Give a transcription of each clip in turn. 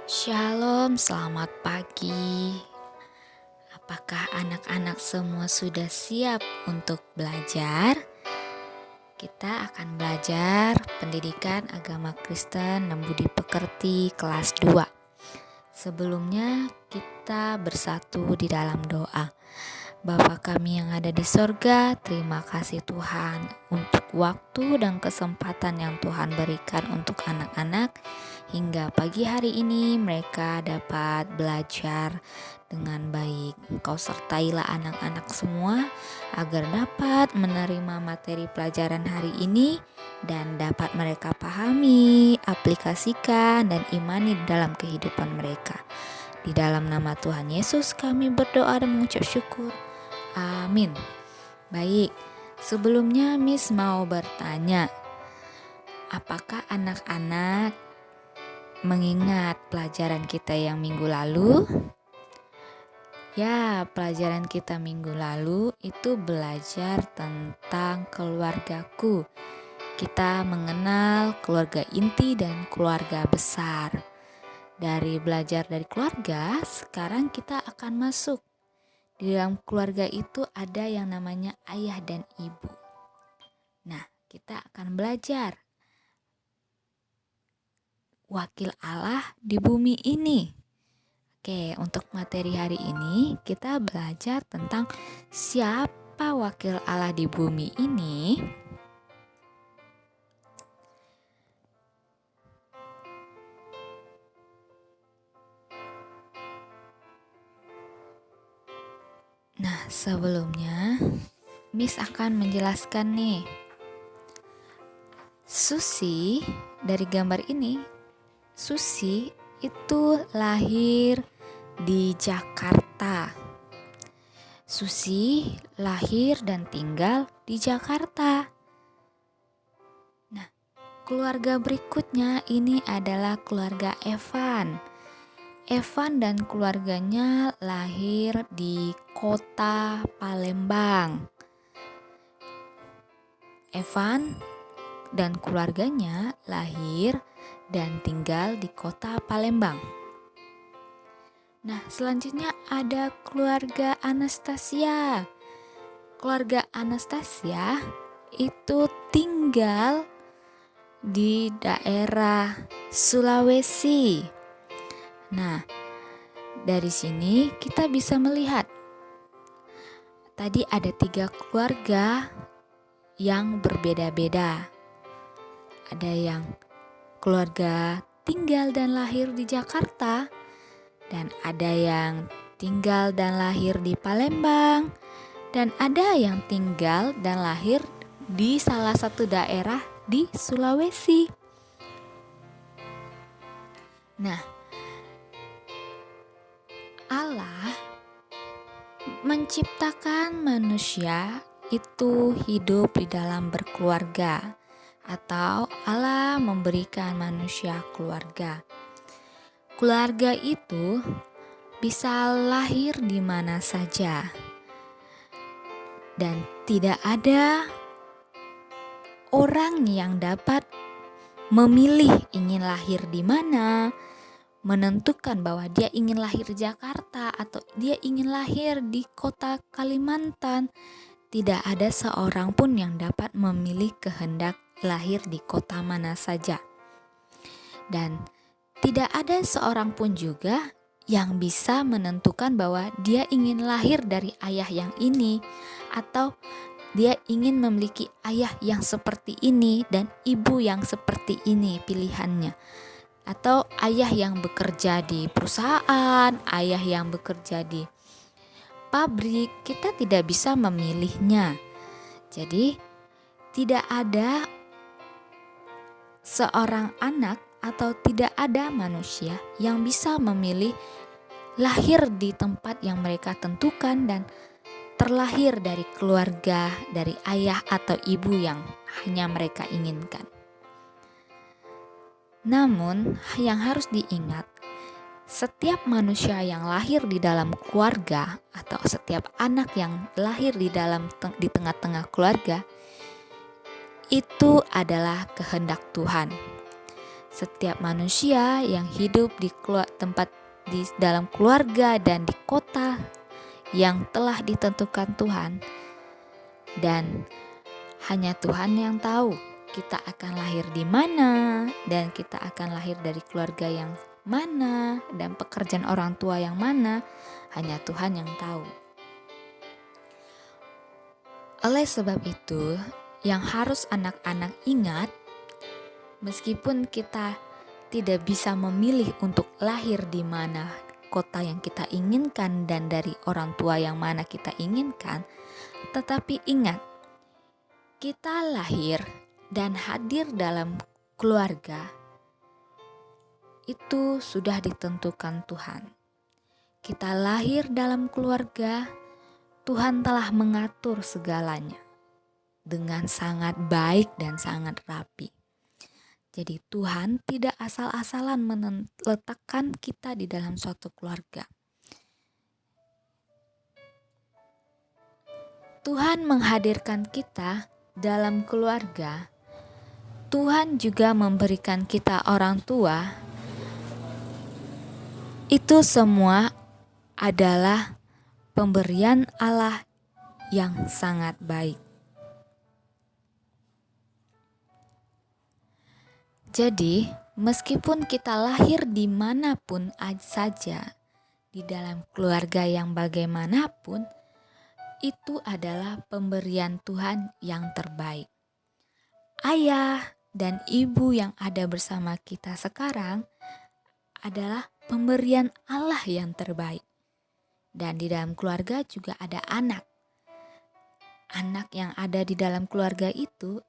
Shalom, selamat pagi. Apakah anak-anak semua sudah siap untuk belajar? Kita akan belajar pendidikan agama Kristen dan Budi Pekerti kelas 2. Sebelumnya kita bersatu di dalam doa. Bapa kami yang ada di sorga, terima kasih Tuhan untuk waktu dan kesempatan yang Tuhan berikan untuk anak-anak. Hingga pagi hari ini mereka dapat belajar dengan baik. Engkau sertailah anak-anak semua agar dapat menerima materi pelajaran hari ini dan dapat mereka pahami, aplikasikan, dan imani dalam kehidupan mereka. Di dalam nama Tuhan Yesus kami berdoa dan mengucap syukur. Amin. Baik, sebelumnya Miss mau bertanya, apakah anak-anak mengingat pelajaran kita yang minggu lalu? Ya, pelajaran kita minggu lalu itu belajar tentang keluargaku. Kita mengenal keluarga inti dan keluarga besar. Dari belajar dari keluarga, sekarang kita akan masuk. Di dalam keluarga itu ada yang namanya ayah dan ibu. Nah, kita akan belajar wakil Allah di bumi ini. Oke, untuk materi hari ini kita belajar tentang siapa wakil Allah di bumi ini. Nah, sebelumnya Miss akan menjelaskan nih. Susi dari gambar ini, Susi itu lahir di Jakarta. Susi lahir dan tinggal di Jakarta. Nah, keluarga berikutnya ini adalah keluarga Evan. Evan dan keluarganya lahir di kota Palembang. Evan dan keluarganya lahir dan tinggal di kota Palembang. Nah, selanjutnya ada keluarga Anastasia. Keluarga Anastasia itu tinggal di daerah Sulawesi. Nah, dari sini kita bisa melihat tadi ada 3 keluarga yang berbeda-beda. Ada yang keluarga tinggal dan lahir di Jakarta, dan ada yang tinggal dan lahir di Palembang, dan ada yang tinggal dan lahir di salah satu daerah di Sulawesi. Nah, Allah menciptakan manusia itu hidup di dalam berkeluarga, atau Allah memberikan manusia keluarga. Keluarga itu bisa lahir di mana saja, dan tidak ada orang yang dapat memilih ingin lahir di mana, menentukan bahwa dia ingin lahir di Jakarta atau dia ingin lahir di kota Kalimantan. Tidak ada seorang pun yang dapat memilih kehendak lahir di kota mana saja. Dan tidak ada seorang pun juga yang bisa menentukan bahwa dia ingin lahir dari ayah yang ini, atau dia ingin memiliki ayah yang seperti ini dan ibu yang seperti ini pilihannya. Atau ayah yang bekerja di perusahaan, ayah yang bekerja di pabrik, kita tidak bisa memilihnya. Jadi tidak ada seorang anak atau tidak ada manusia yang bisa memilih lahir di tempat yang mereka tentukan dan terlahir dari keluarga, dari ayah atau ibu yang hanya mereka inginkan. Namun, yang harus diingat, setiap manusia yang lahir di dalam keluarga atau setiap anak yang lahir di tengah-tengah keluarga itu adalah kehendak Tuhan. Setiap manusia yang hidup di tempat di dalam keluarga dan di kota yang telah ditentukan Tuhan, dan hanya Tuhan yang tahu kita akan lahir di mana dan kita akan lahir dari keluarga yang mana dan pekerjaan orang tua yang mana, hanya Tuhan yang tahu. Oleh sebab itu, yang harus anak-anak ingat, meskipun kita tidak bisa memilih untuk lahir di mana kota yang kita inginkan dan dari orang tua yang mana kita inginkan, tetapi ingat, kita lahir dan hadir dalam keluarga itu sudah ditentukan Tuhan. Kita lahir dalam keluarga, Tuhan telah mengatur segalanya dengan sangat baik dan sangat rapi. Jadi Tuhan tidak asal-asalan meletakkan kita di dalam suatu keluarga. Tuhan menghadirkan kita dalam keluarga. Tuhan juga memberikan kita orang tua. Itu semua adalah pemberian Allah yang sangat baik. Jadi, meskipun kita lahir dimanapun saja, di dalam keluarga yang bagaimanapun, itu adalah pemberian Tuhan yang terbaik. Ayah dan ibu yang ada bersama kita sekarang adalah pemberian Allah yang terbaik. Dan di dalam keluarga juga ada anak. Anak yang ada di dalam keluarga itu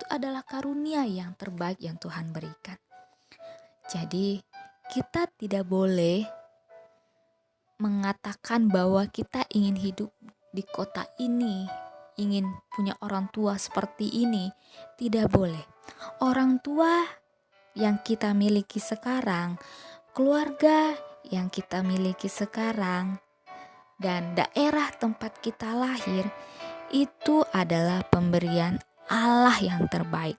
adalah karunia yang terbaik yang Tuhan berikan. Jadi kita tidak boleh mengatakan bahwa kita ingin hidup di kota ini, ingin punya orang tua seperti ini. Tidak boleh. Orang tua yang kita miliki sekarang, keluarga yang kita miliki sekarang, dan daerah tempat kita lahir, itu adalah pemberian Allah yang terbaik.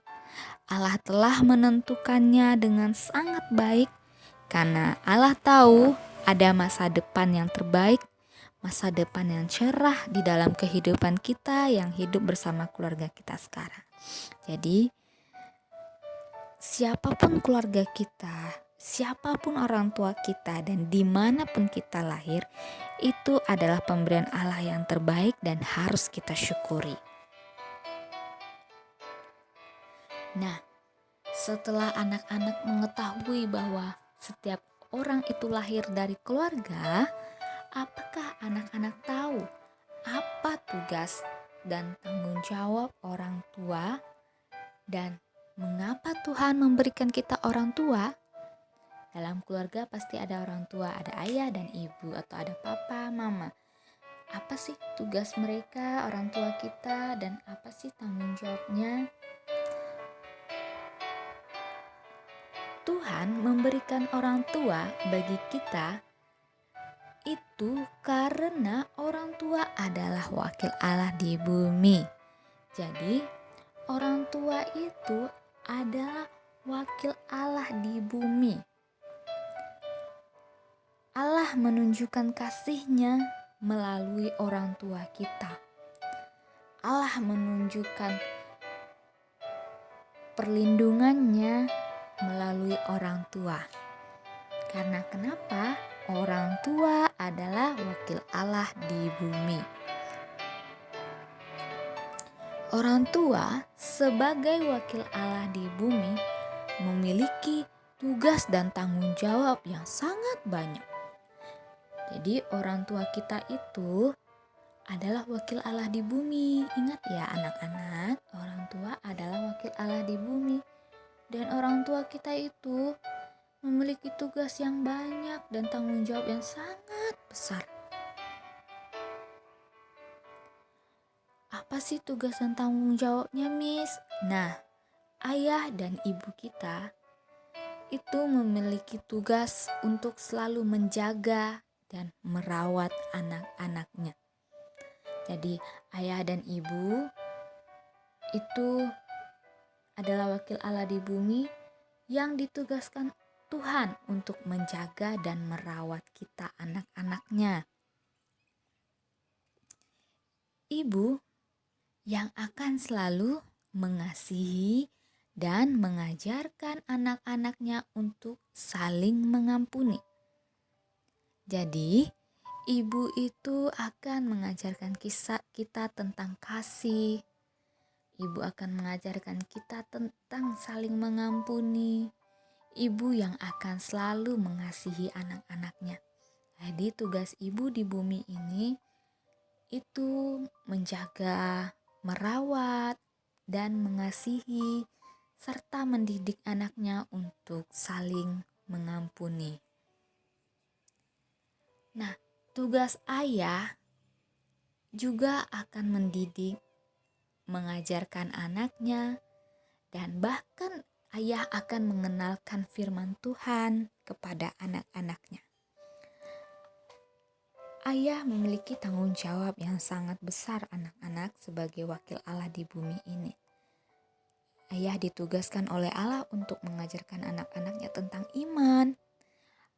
Allah telah menentukannya dengan sangat baik karena Allah tahu ada masa depan yang terbaik, masa depan yang cerah di dalam kehidupan kita yang hidup bersama keluarga kita sekarang. Jadi, siapapun keluarga kita, siapapun orang tua kita, dan dimanapun kita lahir, itu adalah pemberian Allah yang terbaik dan harus kita syukuri. Nah, setelah anak-anak mengetahui bahwa setiap orang itu lahir dari keluarga, apakah anak-anak tahu apa tugas dan tanggung jawab orang tua dan mengapa Tuhan memberikan kita orang tua? Dalam keluarga pasti ada orang tua, ada ayah dan ibu atau ada papa, mama. Apa sih tugas mereka, orang tua kita, dan apa sih tanggung jawabnya? Tuhan memberikan orang tua bagi kita itu karena orang tua adalah wakil Allah di bumi. Jadi, orang tua itu adalah wakil Allah di bumi. Allah menunjukkan kasih-Nya melalui orang tua kita. Allah menunjukkan perlindungannya melalui orang tua. Karena kenapa? Orang tua adalah wakil Allah di bumi. Orang tua sebagai wakil Allah di bumi memiliki tugas dan tanggung jawab yang sangat banyak. Jadi orang tua kita itu adalah wakil Allah di bumi. Ingat ya anak-anak, orang tua adalah wakil Allah di bumi. Dan orang tua kita itu memiliki tugas yang banyak dan tanggung jawab yang sangat besar. Apa sih tugas dan tanggung jawabnya, Miss? Nah, ayah dan ibu kita itu memiliki tugas untuk selalu menjaga dan merawat anak-anaknya. Jadi, ayah dan ibu itu adalah wakil Allah di bumi yang ditugaskan Tuhan untuk menjaga dan merawat kita anak-anaknya. Ibu yang akan selalu mengasihi dan mengajarkan anak-anaknya untuk saling mengampuni. Jadi, ibu itu akan mengajarkan kita tentang kasih. Ibu akan mengajarkan kita tentang saling mengampuni. Ibu yang akan selalu mengasihi anak-anaknya. Jadi tugas ibu di bumi ini itu menjaga, merawat, dan mengasihi, serta mendidik anaknya untuk saling mengampuni. Nah, tugas ayah juga akan mendidik, mengajarkan anaknya, dan bahkan ayah akan mengenalkan firman Tuhan kepada anak-anaknya. Ayah memiliki tanggung jawab yang sangat besar anak-anak sebagai wakil Allah di bumi ini. Ayah ditugaskan oleh Allah untuk mengajarkan anak-anaknya tentang iman,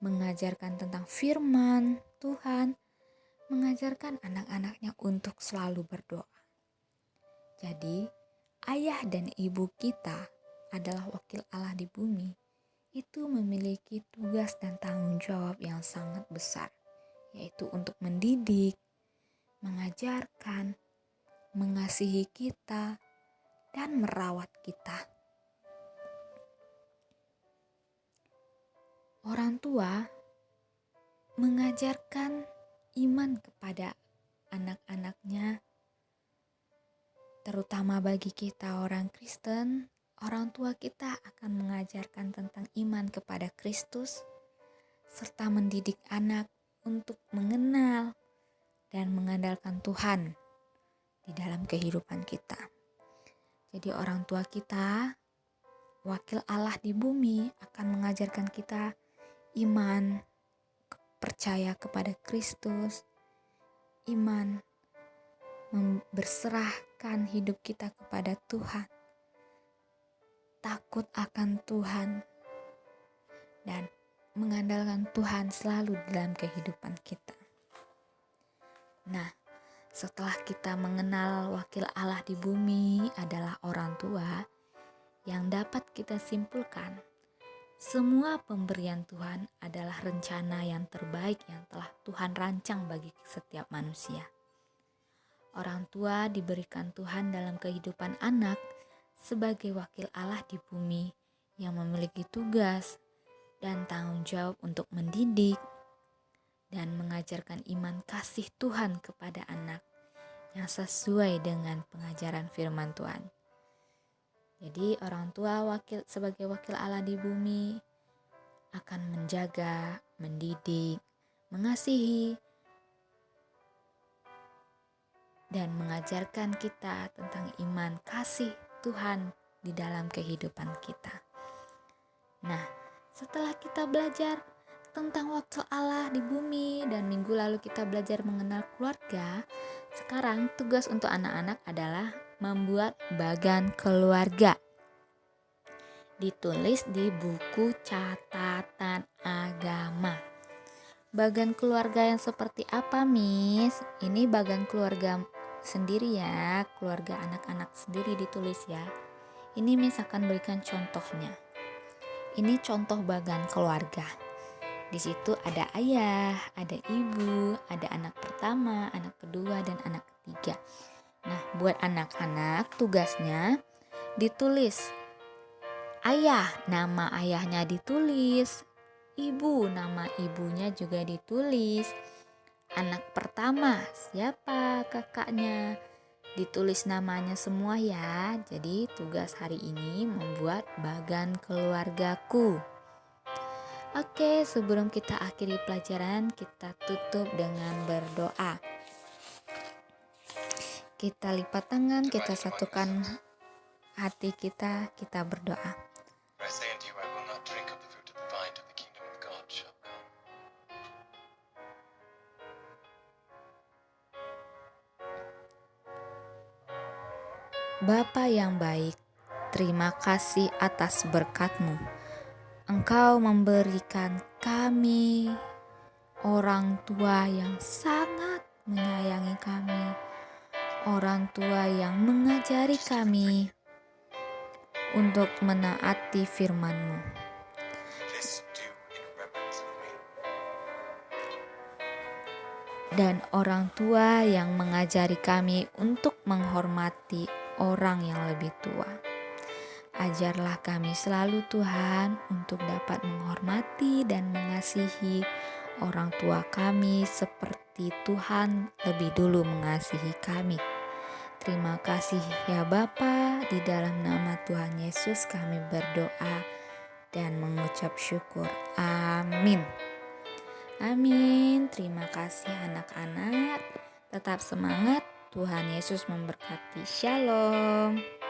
mengajarkan tentang firman Tuhan, mengajarkan anak-anaknya untuk selalu berdoa. Jadi, ayah dan ibu kita adalah wakil Allah di bumi, itu memiliki tugas dan tanggung jawab yang sangat besar, yaitu untuk mendidik, mengajarkan, mengasihi kita, dan merawat kita. Orang tua mengajarkan iman kepada anak-anaknya, terutama bagi kita orang Kristen. Orang tua kita akan mengajarkan tentang iman kepada Kristus, serta mendidik anak untuk mengenal dan mengandalkan Tuhan di dalam kehidupan kita. Jadi orang tua kita, wakil Allah di bumi, akan mengajarkan kita iman, percaya kepada Kristus, iman, berserahkan hidup kita kepada Tuhan, takut akan Tuhan, dan mengandalkan Tuhan selalu dalam kehidupan kita. Nah, setelah kita mengenal wakil Allah di bumi adalah orang tua, yang dapat kita simpulkan, semua pemberian Tuhan adalah rencana yang terbaik yang telah Tuhan rancang bagi setiap manusia. Orang tua diberikan Tuhan dalam kehidupan anak sebagai wakil Allah di bumi yang memiliki tugas dan tanggung jawab untuk mendidik dan mengajarkan iman kasih Tuhan kepada anak yang sesuai dengan pengajaran firman Tuhan. Jadi orang tua sebagai wakil Allah di bumi akan menjaga, mendidik, mengasihi, dan mengajarkan kita tentang iman kasih Tuhan di dalam kehidupan kita. Nah, setelah kita belajar tentang wakil Allah di bumi dan minggu lalu kita belajar mengenal keluarga, sekarang tugas untuk anak-anak adalah membuat bagan keluarga. Ditulis di buku catatan agama. Bagan keluarga yang seperti apa, Miss? Ini bagan keluarga sendiri ya, keluarga anak-anak sendiri ditulis ya. Ini Miss akan berikan contohnya. Ini contoh bagan keluarga. Di situ ada ayah, ada ibu, ada anak pertama, anak kedua, dan anak ketiga. Nah, buat anak-anak tugasnya ditulis. Ayah, nama ayahnya ditulis. Ibu, nama ibunya juga ditulis. Anak pertama, siapa kakaknya? Ditulis namanya semua ya. Jadi tugas hari ini membuat bagan keluargaku. Oke, sebelum kita akhiri pelajaran, kita tutup dengan berdoa. Kita lipat tangan, kita satukan hati kita berdoa. I say unto you, I will not drink of the fruit of the vine till the kingdom of God shall come. Bapa yang baik, terima kasih atas berkat-Mu. Engkau memberikan kami orang tua yang sangat menyayangi kami, orang tua yang mengajari kami untuk menaati firman-Mu. This do in remembrance of me. Dan orang tua yang mengajari kami untuk menghormati orang yang lebih tua. Ajarlah kami selalu Tuhan untuk dapat menghormati dan mengasihi orang tua kami seperti Tuhan lebih dulu mengasihi kami. Terima kasih ya Bapa, di dalam nama Tuhan Yesus kami berdoa dan mengucap syukur. Amin. Amin. Terima kasih anak-anak. Tetap semangat. Tuhan Yesus memberkati. Shalom.